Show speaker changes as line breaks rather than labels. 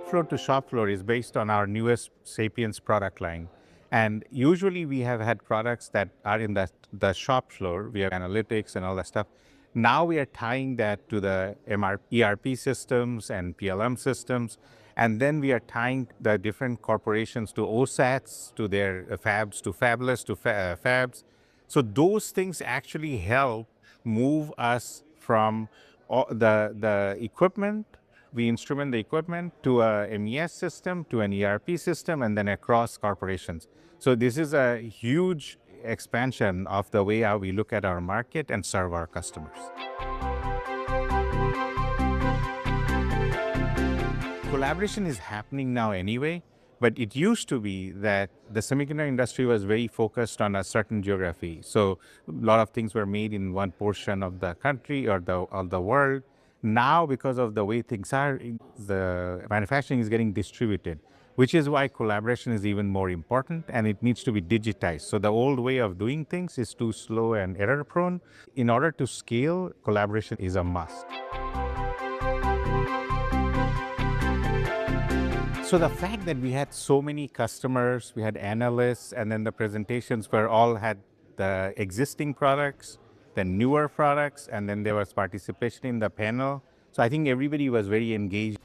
shop floor to shop floor is based on our newest Sapiens product line. And usually we have had products that are in the shop floor. We have analytics and all that stuff. Now we are tying that to the ERP systems and PLM systems. And then we are tying the different corporations to OSATs, to their fabs, to fabless, to fabs. So those things actually help move us from the equipment. We instrument the equipment to a MES system, to an ERP system, and then across corporations. So this is a huge expansion of the way how we look at our market and serve our customers. Collaboration is happening now anyway, but it used to be that the semiconductor industry was very focused on a certain geography. So a lot of things were made in one portion of the country or the world. Now, because of the way things are, the manufacturing is getting distributed, which is why collaboration is even more important, and it needs to be digitized. So the old way of doing things is too slow and error prone. In order to scale, collaboration is a must. So the fact that we had so many customers, we had analysts, and then the presentations were all had the existing products, the newer products, and then there was participation in the panel. So I think everybody was very engaged.